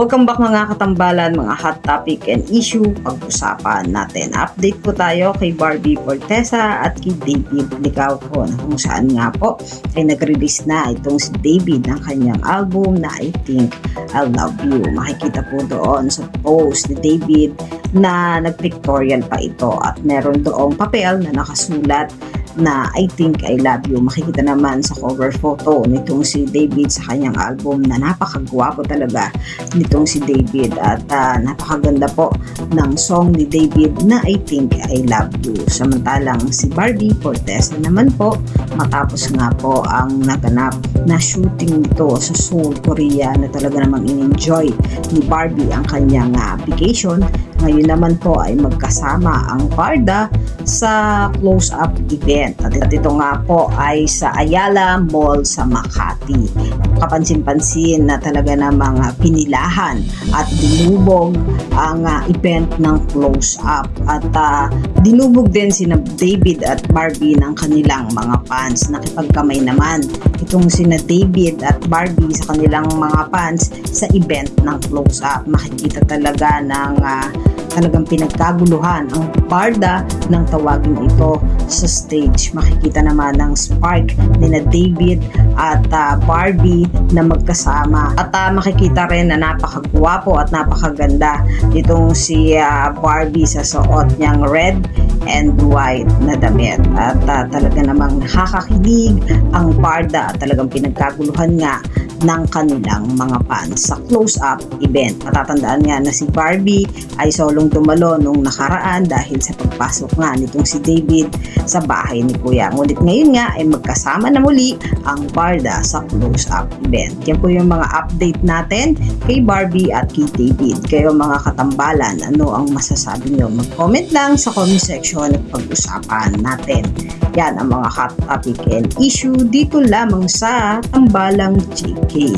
Welcome back mga katambalan, mga hot topic and issue pag-usapan natin. Update po tayo kay Barbie Fortesa at kay David Licauco kung saan nga po ay nag-release na itong si David ng kanyang album na I Think I Love You. Makikita po doon sa post ni David na nag-pictorial pa ito at meron doong papel na nakasulat na I Think I Love You. Makikita naman sa cover photo nitong si David sa kanyang album na napakagwapo talaga nitong si David at napakaganda po ng song ni David na I Think I Love You. Samantalang si Barbie Fortesa naman po, matapos nga po ang naganap na shooting nito sa Seoul, Korea na talaga namang in-enjoy ni Barbie ang kanyang vacation, ngayon naman po ay magkasama ang Parda sa close-up event. At ito nga po ay sa Ayala Mall sa Makati. Kapansin-pansin na talaga namang pinilahan at dinubog ang event ng close-up. At dinubog din sina David at Barbie ng kanilang mga fans. Nakipagkamay naman itong sina David at Barbie sa kanilang mga fans sa event ng close-up. Makikita talaga ng talagang pinagkaguluhan ang Parda ng tawagin ito sa stage. Makikita naman ng spark ni na David at Barbie na magkasama. At makikita rin na napakagwapo at napakaganda itong si Barbie sa suot niyang red and white na damit. At talaga namang nakakakilig ang Parda at talagang pinagkaguluhan nga ng kanilang mga fans sa close-up event. Matatandaan nga na si Barbie ay solong dumalo nung nakaraan dahil sa pagpasok nga nitong si David sa bahay ni Kuya. Ngunit ngayon nga ay magkasama na muli ang Parda sa close-up event. Yan po yung mga update natin kay Barbie at kay David. Kayo mga katambalan, ano ang masasabi nyo? Mag-comment lang sa comment section at pag-usapan natin. Yan ang mga hot topic and issue dito lamang sa Tambalang GK.